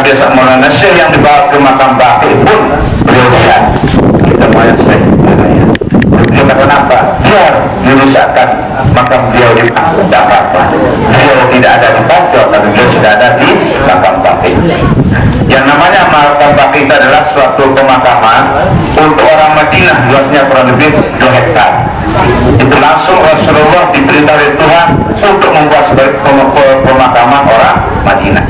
biasa Maulana Syekh yang dibawa ke makam Baqi pun beliau lihat kita mau yang Syekh beliau kata kenapa? Biar dirusakkan makam beliau di apa-apa, beliau tidak ada di Pancor tapi beliau sudah ada di makam Baqi. Yang namanya makam Baqi itu adalah suatu pemakaman untuk orang Madinah, luasnya kurang lebih 2 hektar. Itu langsung Rasulullah diperintah oleh Tuhan untuk membuat sebagai pemakaman orang Madinah,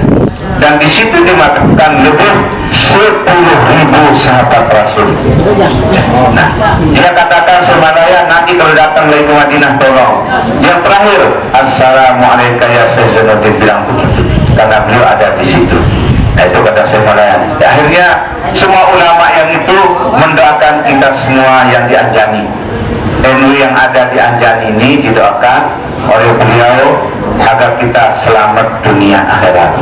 dan di situ dimakamkan lebih 10.000 sahabat Rasul. Nah, dia katakan sebenarnya nanti kalau datang lagi ke Madinah tolong yang terakhir Assalamualaikum ya Syekh Zainuddin bilang begitu, karena beliau ada di situ. Nah, itu kata saya. Akhirnya semua ulama yang itu mendoakan kita semua yang di Anjani. NU yang ada di Anjani ini didoakan oleh beliau agar kita selamat dunia akhirat.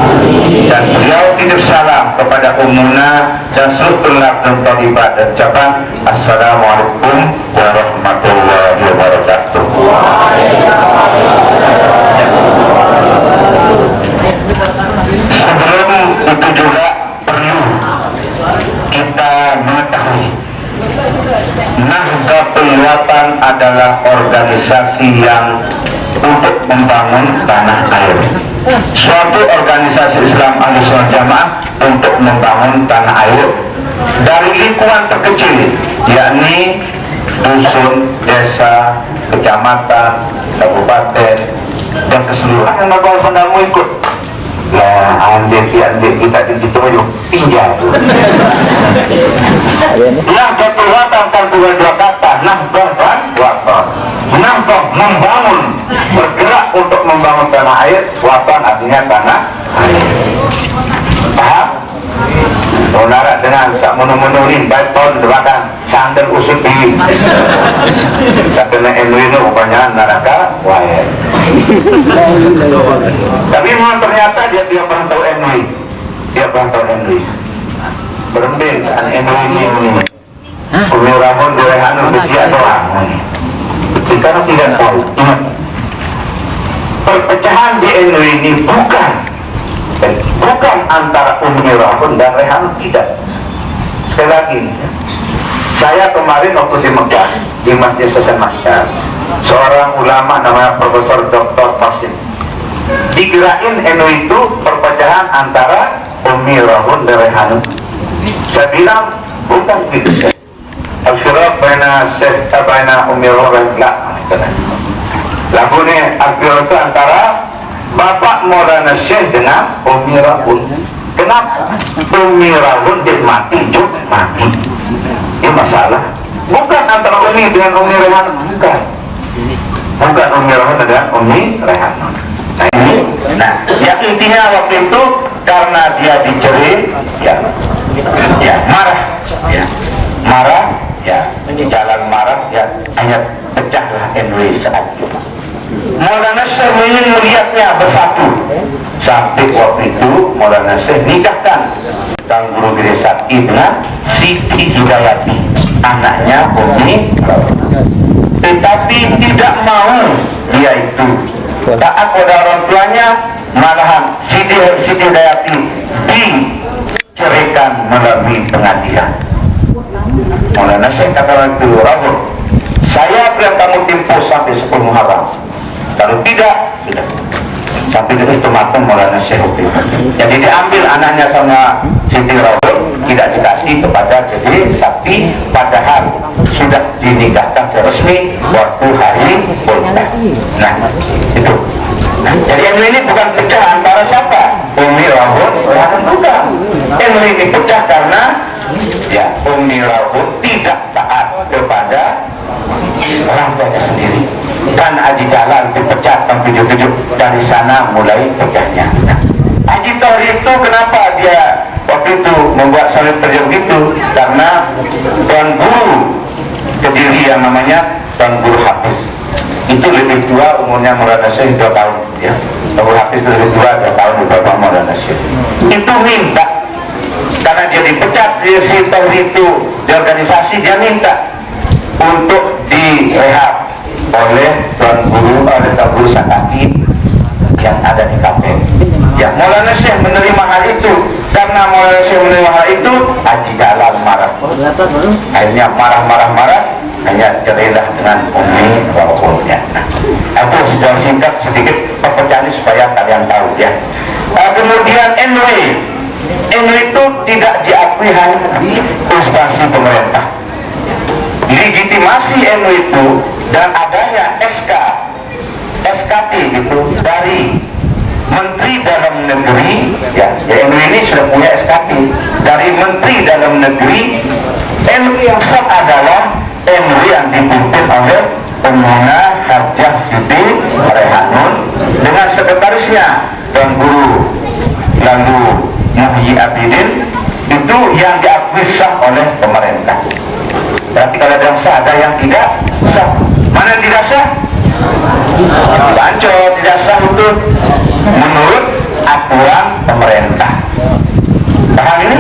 Dan beliau titip salam kepada Ummuna dan seluruh tulab dan thalibat dan ucapan Assalamualaikum warahmatullahi wabarakatuh. Sebelum itu juga perlu kita mengetahui Nahdlatul Wathon adalah organisasi yang untuk membangun tanah air. Suatu organisasi Islam Ahlussunnah Jamaah untuk membangun tanah air dari lingkungan terkecil, yakni dusun, desa, kecamatan, kabupaten, dan keseluruhan yang bakal sendamu ikut. Nah, andek kita di situ tinggal. Nahdlatul Wathon kan bukan 2 kata, Nahdah dan Wathon. Nahdah membangun, bergerak untuk membangun tanah air, Wathon artinya tanah air. Paham? Saudara dengan sak menuhin baikon belakang sandal usut diri. Karena NU itu rupanya neraka wahai. Tapi memang ternyata dia pernah tahu NU. Dia pernah tahu NU. Berembing an NU ini. Kumiramun doahan usia doang. Kita tidak tahu. Perpecahan di NU ini bukan antara Umi Rahun dan Rehan, tidak. Sekali lagi, saya kemarin waktu di Mekah di Masjid Hasan Masyar, seorang ulama namanya Profesor Dr. Qasim digerakin NU itu perpecahan antara Umi Rahun dan Rehan. Saya bilang bukan gitu. Al-Firaq baina Umi Rahun la. Lagunya Al-Firaq itu antara Bapak Maulana Syekh dengan Umi Rahun. Kenapa? Umi Rahun dia mati juga mati. Ini masalah. Bukan antara Umi dengan Umi Rehan, bukan. Bukan Umi Rahun dengan Umi Rehan. Nah ini, yang intinya waktu itu karena dia dicerit, marah, marah, hanya pecahlah NW saat itu. Maulana Syekh ingin melihatnya bersatu. Sampai waktu itu Maulana Syekh nikahkan Kang Guru Gede Sakti dengan Siti Hidayati, anaknya Umi. Tetapi tidak mau dia itu taat pada orang tuanya, malahan Siti Hidayati diceraikan melalui pengadilan. Maulana Syekh katakan itu, Rahul, saya bilang kamu tempuh sampai 10 Muharram. Kalau tidak, sampai itu makan Maulana Syekh. Jadi diambil anaknya sama Siti Rahul, tidak dikasih kepada Gede Sakti, padahal sudah dinikahkan resmi waktu hari Ultah. Nah, itu. Nah, jadi ini bukan pecah antara siapa? Umi Rahul, bukan. Ini pecah karena Umi Rahul tidak taat kepada orang tuanya sendiri. Kan Haji Jalal dipecat tahun 77, dari sana mulai pecahnya. Nah, Haji Tohri itu kenapa dia waktu itu membuat salib terjun itu? Karena Tuan Guru Kediri yang namanya Tuan Guru Hafiz itu lebih tua umurnya Maulana Syekh 2 tahun, ya. Tuan Guru Hafiz itu lebih tua 2 tahun di bawah Maulana Syekh. Itu minta, karena dia dipecat si Tohri itu di organisasi, dia minta untuk direhab oleh Tuan Guru Sakati yang ada di KPM. Ya, Maulana Syekh menerima hal itu, dan karena Maulana Syekh Muhammad itu Haji Jalal marah. Akhirnya marah, hanya cerailah dengan Umi walaupun ya. Nah, itu sejarah singkat sedikit perpecahan supaya kalian tahu ya. Kemudian NW itu tidak diakui hanya di instansi pemerintah. Legitimasi NW itu dan adanya SKT gitu dari Menteri Dalam Negeri ya NW ini sudah punya SKT dari Menteri Dalam Negeri. NW yang sah adalah NW yang dipimpin oleh Ummuna Hajjah Siti Rehanun dengan sekretarisnya Tuan Guru lalu Muhyi Abidin, itu yang diakui sah oleh pemerintah. Berarti kalau ada yang sah, ada yang tidak sah. Mana yang tidak sah? Bancot, tidak sah itu menurut aturan pemerintah. Paham ini?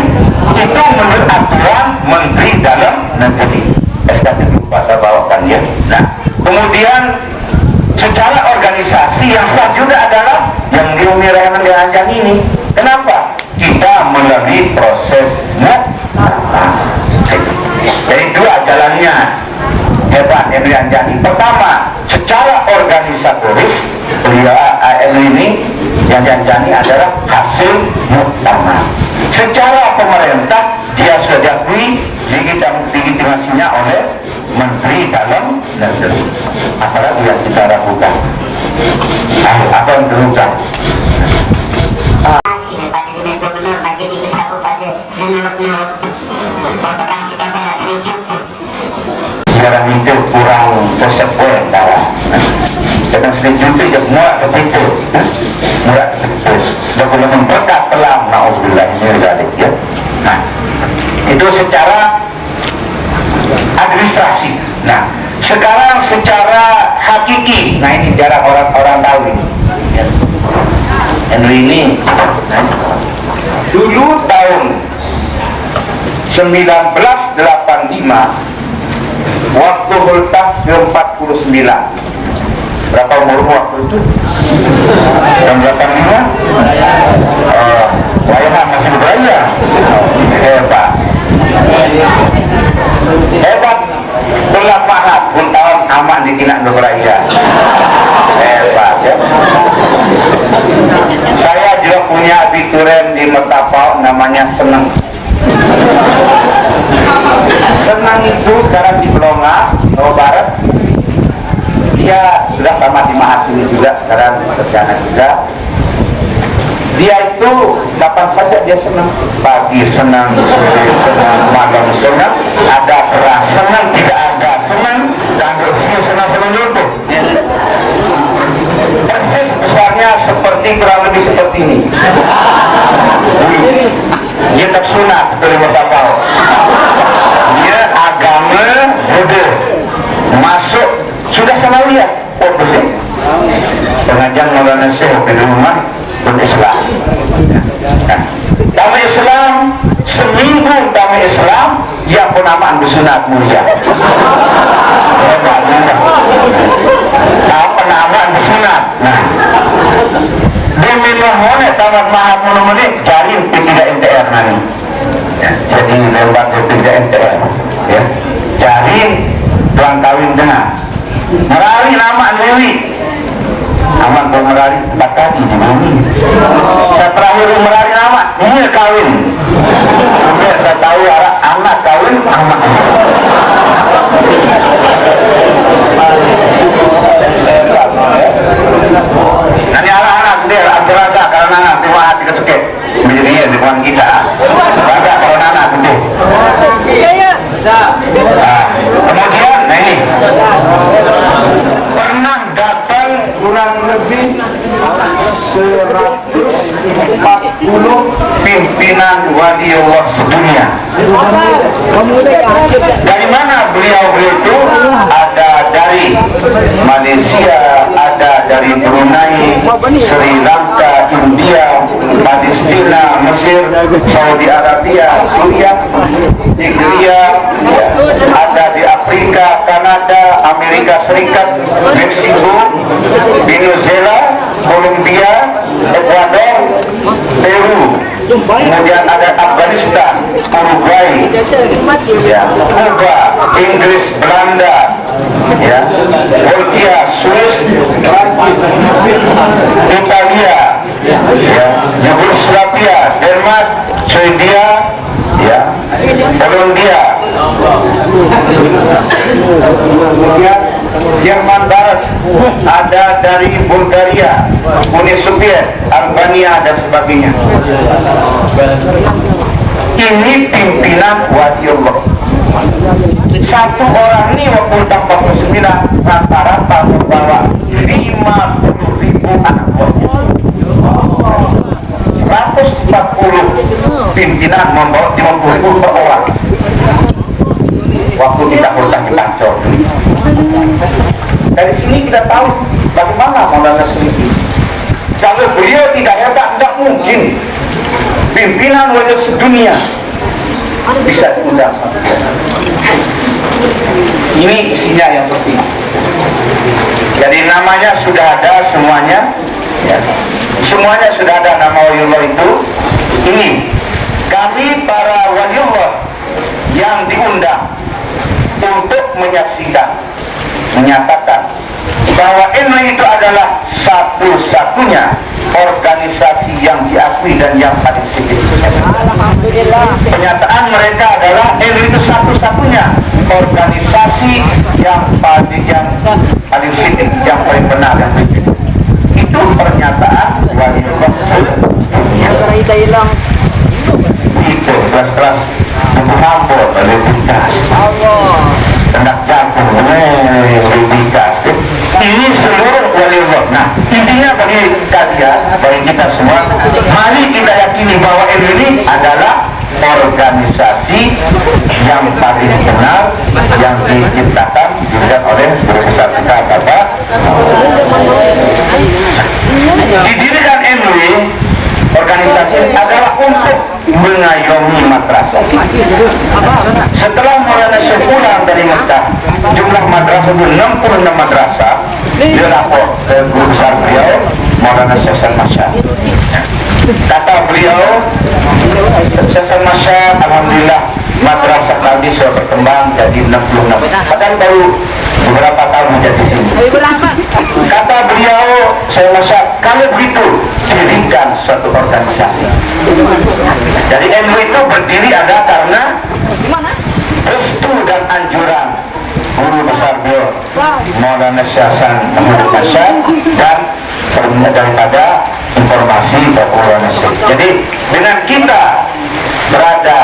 Itu menurut aturan Menteri Dalam Negeri. SKT itu saya bawakan ya. Nah, kemudian secara organisasi yang sah juga adalah yang di Umi Rehanun Anjani ini. Kenapa? Kita melalui proses jadi dua jalannya hebat NW Anjani. Pertama, secara organisatoris NW ini yang Anjani adalah hasil muktamar. Secara pemerintah dia sudah diakui legitimasinya oleh Menteri Dalam Negeri. Apalagi yang kita ragukan? Apa yang terungkap? Sekarang itu kurang konsekuen cara. Kadang sedikit juga muak ke situ, muak ke situ. Sudah boleh memberkat telah na'udzubillah ini balik ya. Nah, itu secara administrasi. Nah, sekarang secara hakiki, nah ini jarak orang-orang tahu ini. Ya. ini dulu tahun 1985 waktu Hultah ke-49. Berapa umur waktu itu? Tahun 85? Wayahan masih beraya. Hebat. Hebat. Pula pahat pun tahun amat dikinak beraya. Hebat ya. Saya juga punya abituren di Mertapau namanya Senang. Senang itu sekarang di Belongas, Jawa Barat. Dia sudah tamat di Mahasiswa juga, sekarang sarjana juga. Dia itu kapan saja dia senang, pagi senang, sore senang, malam senang, ada keras senang, tidak ada senang, kantor sini senang-senang itu. Persis besarnya seperti kurang lebih seperti ini. Dia tak sunat dari Mertapau. Dia agama bodoh. Masuk sudah sama lihat. Oh boleh. Pengajian Maulana Syekh di rumah berislam. Kami Islam seminggu kami Islam yang penamaan bersunat mulia. Nah, penamaan bersunat. Nah, demi mohon tamat mahat monomoni cari P3 NTR nanti. Ya, jadi lewat P3 NTR. Ya, cari tuan kawin dengan Merali nama Dewi. Aman kalau Merali 4 kali di bumi. Saya terakhir Merali nama ini kawin. Biar saya tahu arah anak kawin anak. Nanti anak-anak dia terasa karena nanti mahat kita sekep menjadi lingkungan kita. Rasa kalau anak gede. Kemudian, nah ini pernah datang kurang lebih 140 pimpinan wali Allah sedunia. Dari mana beliau itu? Ada dari Malaysia, ada dari Brunei, Sri Lanka, India, Palestina, Mesir, Saudi Arabia, Suriah, Nigeria, ada di Afrika, Kanada, Amerika Serikat, Meksiko, Venezuela, Kolombia, Ecuador, Peru, kemudian ada Afghanistan, Uruguay, ya, Kuba, Inggris, Belanda, ya, Belgia, Swiss, Italia, ya, Yugoslavia, Denmark, Swedia, ya, Polandia, kemudian Jerman Barat, ada dari Bulgaria, Uni Soviet, Albania dan sebagainya. Ini pimpinan waliullah. Satu orang ini waktu tahun 49 rata-rata membawa 50.000 anak buahnya. 140 pimpinan membawa 50.000 per orang. Waktu kita hutang di Pancor. Dari sini kita tahu bagaimana Maulana Selipi. Kalau beliau tidak hebat, tidak mungkin pimpinan wajah sedunia bisa diundang. Ini isinya yang penting. Jadi namanya sudah ada semuanya, ya. Semuanya sudah ada nama waliullah itu. Ini kami para waliullah yang diundang untuk menyaksikan, menyatakan bahwa MUI itu adalah satu-satunya organisasi yang diakui dan yang paling signifikan. Penyataan mereka adalah MUI itu satu-satunya organisasi yang paling signifikan, yang paling benar, yang paling signifikan. Itu pernyataan waliullah itu kelas-kelas buku hampir oleh pintas hendak jatuh pintas. Ini seluruh waliullah. Nah, intinya bagi kalian, bagi kita semua, mari kita yakini bahwa ini adalah organisasi yang paling benar, yang diciptakan juga oleh Guru Besar kita, Bapak. Didirikan MUI, organisasi adalah untuk mengayomi madrasah. Setelah Maulana Syekh pulang dari Mekah, jumlah madrasah itu 66 madrasah. Dia lapor ke Guru Besar beliau, Maulana Syekh Masya. Kata beliau, Syekh Masya, alhamdulillah madrasah tadi sudah berkembang jadi 66. Padahal baru beberapa tahun menjadi sini. Kata beliau, saya Masya, kalau begitu dirikan suatu organisasi. Jadi MUI itu berdiri ada karena restu dan anjuran Guru Besar beliau Maulana Syekh Ahmad Masya dan daripada informasi dari Maulana Syekh. Jadi dengan kita berada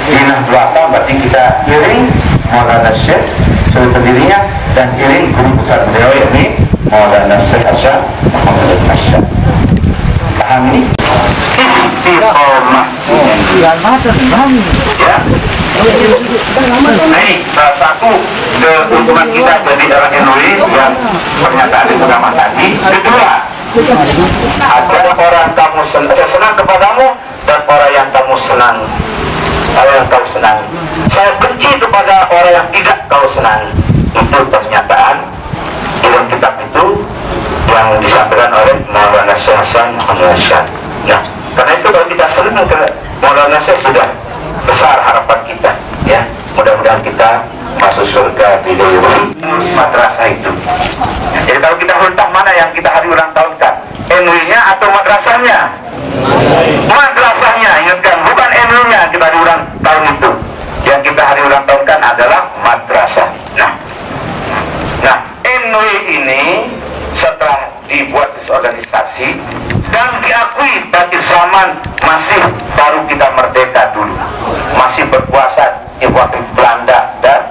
di Nahdlatul, berarti kita iring Maulana Syekh sebagai pendirinya dan iring Guru Besar beliau yakni Maulana Syekh Ahmad Masya. Paham ini? Istiqomah. Ya. Ini salah satu keuntungan kita jadi orang MUI yang pernyataan di pertama tadi. Kedua, ada orang kamu senang kepadamu dan orang yang kamu senang. Orang yang kau senang. Saya benci kepada orang yang tidak kau senang. Itu pernyataan dalam kitab itu yang disampaikan oleh Maulana Syekh Hasan Muhammad Syah. Nah, karena itu kalau kita senang ke Maulana Syekh sudah besar harapan kita, ya. Mudah-mudahan kita masuk surga di madrasah itu. Jadi kalau kita hutang mana yang kita hari ulang tahunkan, MUI-nya atau madrasahnya? Madrasahnya, ingatkan, bukan MUI-nya kita hari ulang tahun itu. Yang kita hari ulang tahunkan adalah madrasah. Nah, MUI ini setelah dibuat organisasi dan diakui bagi zaman masih baru kita merdeka dulu, masih berkuasa di waktu Belanda dan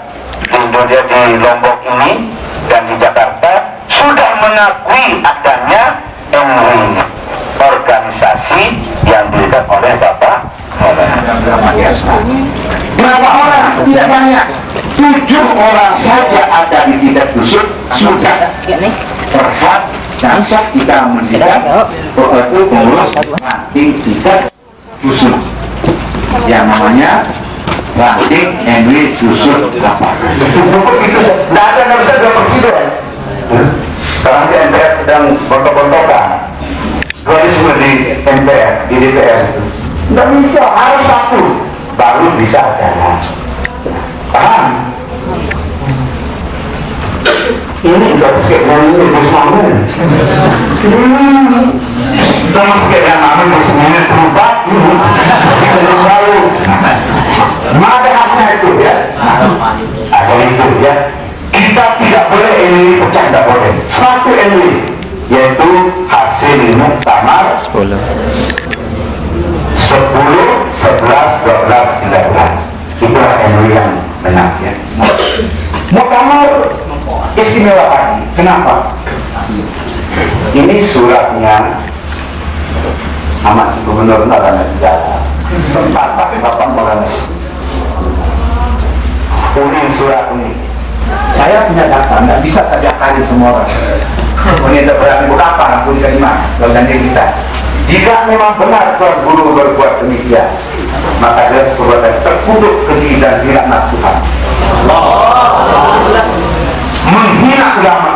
di Indonesia, di Lombok ini dan di Jakarta sudah mengakui adanya MUI, organisasi yang dilihat oleh Bapak. Berapa orang? Tidak banyak. 7 orang saja ada di tingkat dusun sudah berhak dasar kita mendidak itu pengurus ranting tingkat dusun yang namanya ranting MUI dusun apa? Tidak ada, nggak bisa 2 presiden. Sekarang di MPR sedang bontok-bontokan. dualisme di MPR, di DPR itu nggak bisa, harus satu baru bisa jalan. Paham? Ini udah skepnya ini bos mamen. Udah skepnya mamen bos mamen berubah. Baru. Ada haknya itu ya. Ada itu ya. Kita tidak boleh ini pecah, tidak boleh. Satu ini yaitu hasil muktamar 10, 11, 12, 13. Itulah MUI yang benar ya. Muktamar istimewa tadi. Kenapa? Ini suratnya amat Gubernur Narana Negara. Sempat pakai Bapak Maulana. Kuning surat ini. Saya punya data, nggak bisa saja kali semua orang. Ini tidak berani berapa, ampun kelima, kalau janji kita. Jika memang benar Tuan Guru berbuat demikian, maka dia perbuatan terkutuk keji dan dilaknat Tuhan. Menghina ulama.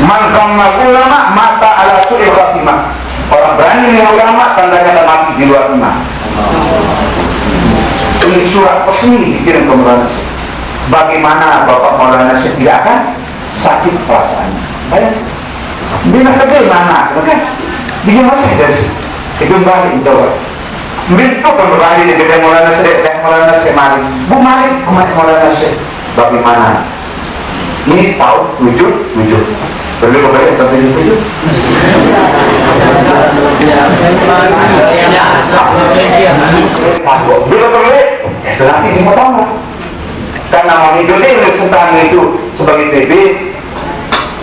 Mengkamma ulama mata ala su'il khatimah. Orang berani menghina ulama tandanya akan mati di luar iman. Ini surat resmi dikirim ke Maulana Syekh. Bagaimana Bapak Maulana Syekh tidak akan sakit perasaannya? Bayang, bina kerja mana? Kan? Dia masih dari itu balik jawab. Minta kembali di dekat Maulana Syekh, Maulana Syekh mari. Bu mari Maulana Syekh. Bagaimana? Ini tahun 77. Perlu kembali sampai 77. Bila perlu, itu nanti di Muktamar. Karena mau hidup ini tentang itu sebagai TB,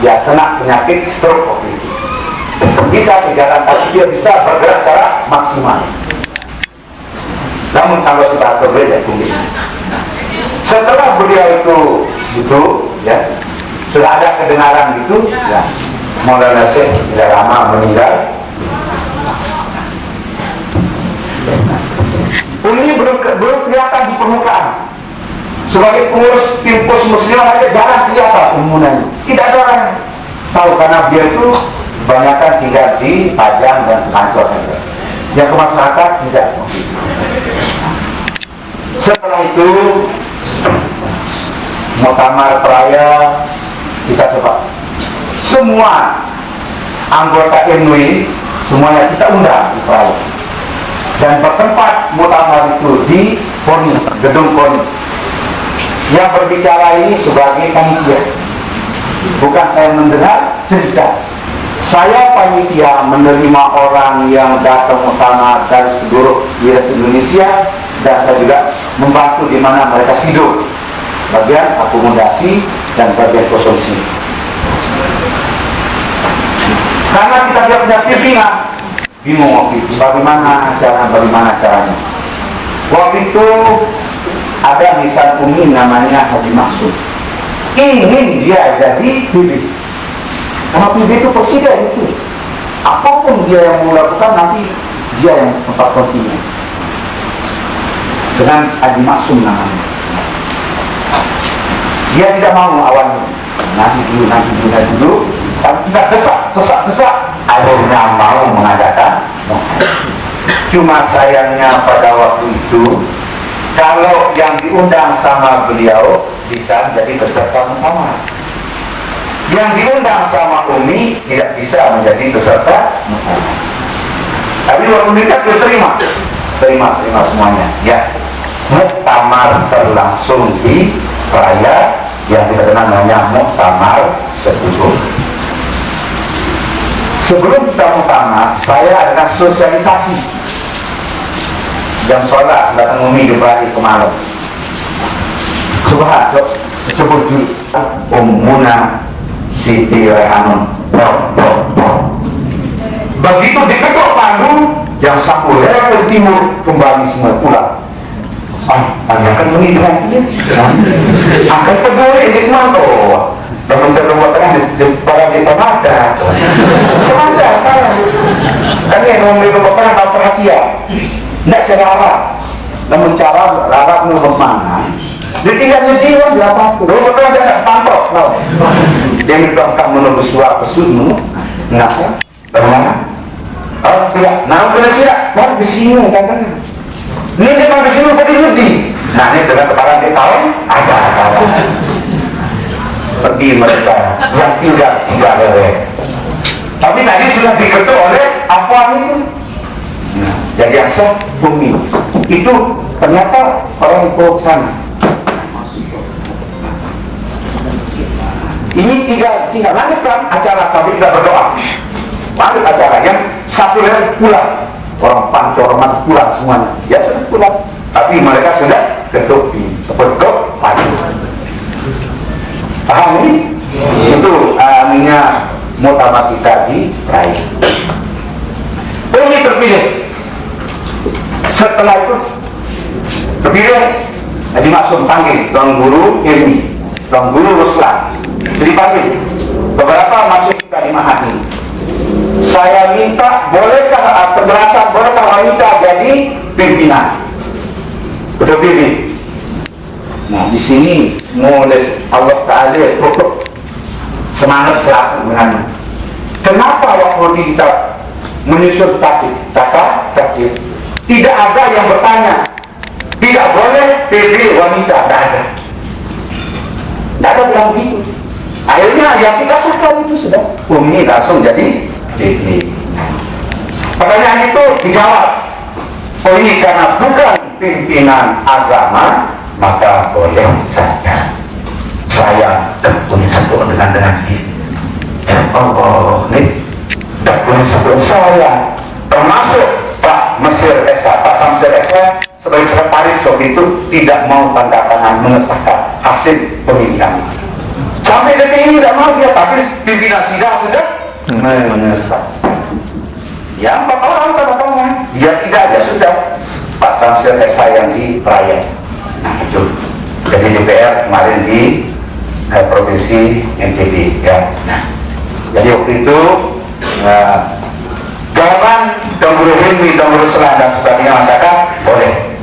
ya kena penyakit stroke waktu itu. Bisa sejalan, tapi dia bisa bergerak secara maksimal. Namun kalau sudah berbeda, setelah beliau itu ya sudah ada kedengaran gitu, ya Maulana Syekh tidak lama meninggal. Ini belum kelihatan di permukaan. Sebagai pengurus Pimpus Muslim aja jarang kelihatan umumnya. Tidak ada orang yang tahu karena dia itu kebanyakan tinggal di Pajang dan kantor saja. Yang ke masyarakat tidak. Setelah itu Muktamar Peraya kita coba semua anggota MUI semuanya kita undang di Peraya dan bertempat Muktamar itu di Poni, gedung Poni. Yang berbicara ini sebagai panitia, bukan saya mendengar cerita. Saya panitia menerima orang yang datang Muktamar dari seluruh wilayah Indonesia dan saya juga membantu di mana mereka hidup, bagian akomodasi dan bagian konsumsi. Karena kita tidak punya pimpinan, bingung waktu itu bagaimana caranya. Waktu itu ada nisan umi namanya Haji Maksud, ingin dia jadi PB. Karena PB itu presiden itu, apapun dia yang mau lakukan nanti dia yang tempat kontinu. Dengan Haji Maksud namanya, dia tidak mau awalnya, nanti dulu, tapi tidak desak, akhirnya mau mengadakan. Cuma sayangnya pada waktu itu, kalau yang diundang sama beliau bisa menjadi peserta Muktamar, yang diundang sama Umi tidak bisa menjadi peserta Muktamar. Tapi waktu nikah dia terima semuanya. Ya, Muktamar berlangsung di Peraya yang kita kenal namanya Muktamar 10. Sebelum kita Muktamar, saya adalah sosialisasi. Jam sholat datang Umi di balik ke malam. Subhan, sebut dulu Ummuna Siti Rehanun. Begitu diketuk panggung, yang satu leher timur kembali semua pulang. Tanyakan Umi perhatian. Akan peduli nikmat oh. Namun terbuatkan di para di pemada. Kan yang memberikan apa perhatian. Tidak cara Arab, namun cara Arab bagaimana? Dia tinggalnya dia berapa pun. Kalau betul dia pantok, dia minta kamu menunggu suara kesudmu, nggak bagaimana? Oh siap, nah udah siap, mau di sini katanya. Ini dia mau di sini pergi nanti. Nah ini dengan kepala dia tahu, ada. Pergi mereka yang tidak boleh. Tapi tadi sudah diketuk oleh apa itu? Nah, jadi asal bumi itu ternyata orang ke sana. Ini tidak lanjutkan acara sampai kita berdoa. Lanjut acara yang satu lagi pulang, orang Pancoroman pulang semuanya. Ya sudah pulang, tapi mereka sudah ketuk di berdoa pagi. Paham ini? Itu aminnya muktamar kita di Rai. Ini terpilih. Setelah itu terpilih, Haji Maksum panggil Tuan Guru Irmi, Tuan Guru Ruslan. Jadi panggil beberapa masuk kalimat hati. Saya minta, bolehkah penjelasan, bolehkah wanita jadi pimpinan? Betul pilih. Nah di sini mulai Allah Taala semangat selaku dengan kenapa waktu kita menyusun takdir tidak ada yang bertanya tidak boleh pilih wanita, tidak ada bilang begitu. Akhirnya yang kita sahkan itu sudah Umi langsung jadi pilih. Pertanyaan itu dijawab, oh ini karena bukan pimpinan agama maka boleh saja. Saya punya satu dengan dia. Oh, ini punya satu saya termasuk Pak Mesir Esa, Pak Samsir Esa sebagai sekretaris waktu itu tidak mau tanda tangan mengesahkan hasil pemilihan. Sampai detik ini tidak mau dia, tapi pimpinan sidang sudah mengesahkan. Ya 4 orang tanda tangan, dia tidak ada sudah Pak Samsir Esa yang diperayai. Nah itu jadi DPR kemarin di provinsi NTB ya. Nah, jadi waktu itu jawaban Tuan Guru Hilmi, Tuan Guru Selan dan sebagainya mengatakan boleh.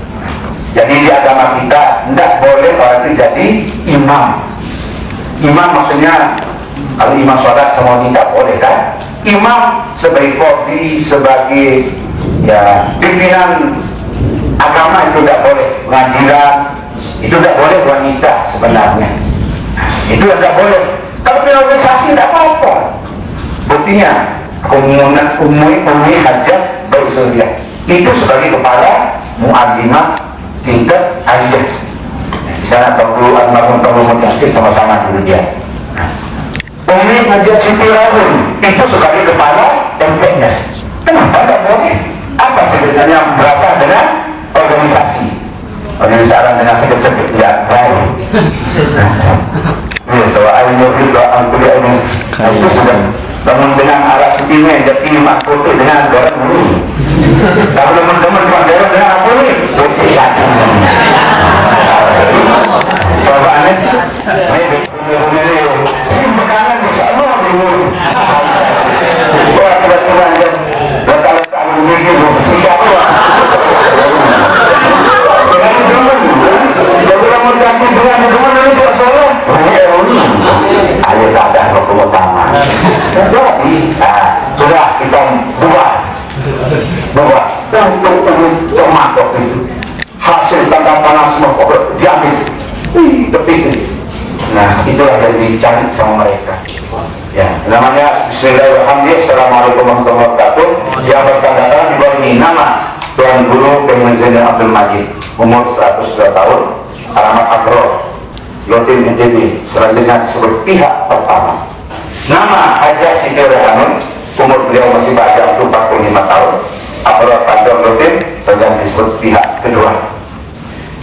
Jadi di agama kita tidak boleh orang itu jadi imam. Imam maksudnya kalau imam sholat semua tidak boleh kan? Imam sebagai qadhi, sebagai ya pimpinan agama itu tidak boleh. Pengadilan itu tidak boleh wanita sebenarnya. Itu tidak boleh. Kalau organisasi tidak apa-apa. Buktinya umumi hajat berusulia itu sebagai kepala mu'alimah tingkat hajat. Di sana Tuan Almarhum Tuan Muhammad Yasir sama-sama dulu dia. Umumi hajat Siti Rahun itu sebagai kepala MPS. Kenapa tidak boleh? Apa sebenarnya berasal dengan organisasi? Organisasi dengan sedikit-sedikit tidak baik. Soal juga angkulia ini itu sudah bangun dengan arah setinya jadi makhluk dengan goreng ini. Kalau teman-teman pandai dengan apa ini? Putih lagi. Soalnya ini simpekannya bisa mau dulu. Wah kebetulan dan kalau ini siap lah. Ayo kadang ke utama. Jadi, sudah kita buat untuk mangkok itu hasil tanda tangan semua kok diambil, kepikir. Nah itulah yang dicari sama mereka. Ya, namanya Bismillahirrahmanirrahim. Assalamualaikum warahmatullahi wabarakatuh. Yang bertanda tangan di bawah ini nama Tuan Guru Pemenzin Abdul Majid, umur 102 tahun, alamat Agro, Lotin NTB. Selanjutnya disebut pihak pertama. Nama Haja Siti Rehanun, umur beliau masih baca 45 tahun, Agro Tanjung Lotin, yang disebut pihak kedua.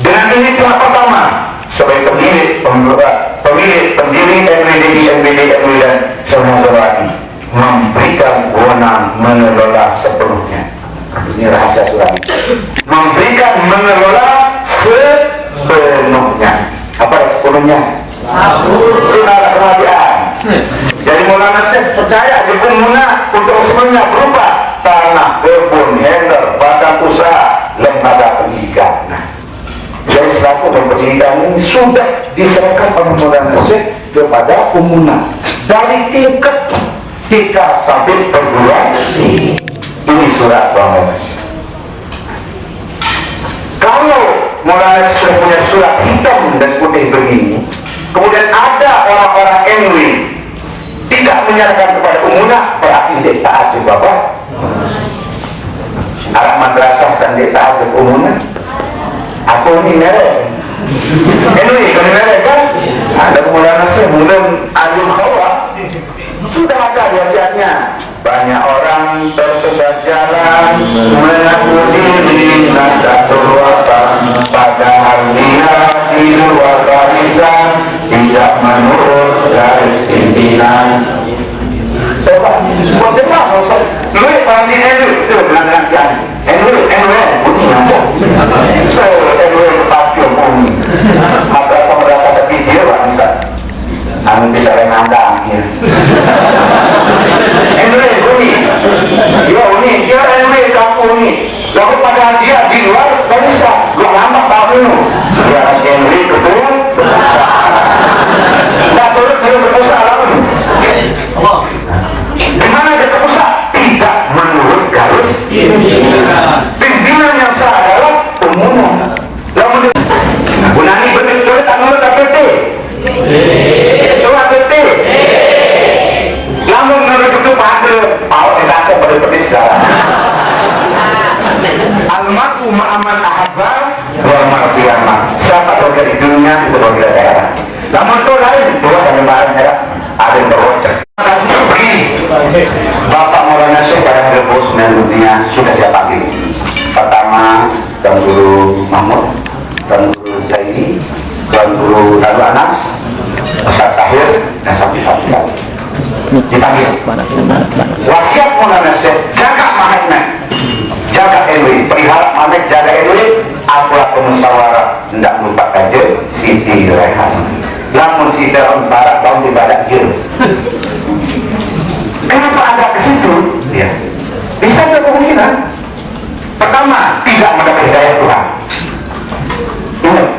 Dengan ini pihak pertama sebagai pendiri NWD dan semua lagi memberikan wewenang mengelola sepenuhnya. Ini rahasia surat. Memberikan mengelola sepenuhnya. Apa sepenuhnya? Itu ada kerajaan. Jadi Maulana Syekh percaya di Muna untuk semuanya berupa tanah, kebun, handler, badan usaha, lembaga pendidikan. Nah, jadi selaku pendidikan ini sudah diserahkan oleh Maulana Syekh kepada Umuna dari tingkat 3 sampai perguruan tinggi. Ini ini surat Bang. Kalau Maulana sudah punya surat hitam dan putih begini, kemudian ada orang-orang NW tidak menyerahkan kepada umumnya, berarti dia taat juga Bapak. Anak madrasah dan dia taat ke umumnya. Aku ini merek NW, kan merek kan? Ada Maulana sebelum Alim Khawas sudah ada wasiatnya. Banyak orang tersesat jalan, mengaku diri nada terluapan, padahal dia di luar barisan, tidak menurut garis pimpinan. Coba, buat jelas, lu yang di NW itu dengan NW bunyi apa? NW berpacu bunyi. Madrasah merasa sepi dia Pak bisa. Anu bisa renandang ya. NW bunyi. Ya bunyi, dia NW kamu bunyi. Lalu pada dia di luar bisa, lu nambah tahu dulu. Ya NW betul, berusaha. Nggak turut dia berusaha lalu. Dimana dia berusaha? Tidak menurut garis pimpinan yang sah adalah umumnya. Lalu Gunani betul tak menurut APT. Coba APT. Lalu menurut itu pada mau dikasih pada petis sekarang. Almarhum Muhammad Ahabba wa marfiyamah. Siapa kerja di dunia itu kerja daerah. Namun itu lain dua dan lembaran daerah ada yang berwajib. Bapak Maulana Syekh pada Rebus dunia sudah dia panggil. Pertama Tuan Guru Mahmud, Tuan Guru Zaini, Tuan Guru Lalu Anas, Ustaz Tahir, dan sapi-sapi lagi dipanggil. Wasiat Maulana Syekh, jaga Mahatma, jaga NW, perihal Mamet, jaga NW. Akulah pemusyawarah tidak lupa kaje Siti Rehan. Namun Siti Rehan barat tahun di badak jil. Kenapa ada ke situ? Ya. Bisa ada kemungkinan. Pertama, tidak mendapat hidayah Tuhan. Ingat,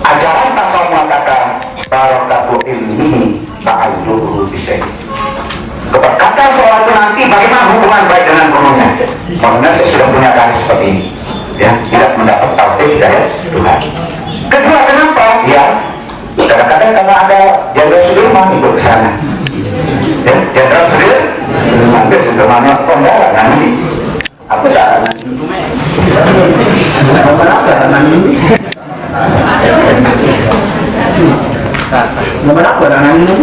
ajaran tasawuf mengatakan barakatu ilmi ta'alluhu bisyai. Keberkatan seorang itu nanti bagaimana hubungan baik dengan gurunya. Makanya saya sudah punya garis seperti ini. Ya, tidak mendapat taufik hidayah Tuhan. Kedua, kenapa? Ya, kadang-kadang karena ada Jenderal Sudirman ikut ke sana. Ya, Jenderal Sudirman hampir sudah banyak kondaran nanti. Apa saran? Kenapa saran ini? Nomor apa saran ini?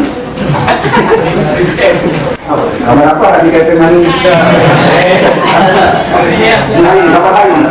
Nomor apa lagi KP Mani? Nomor lain.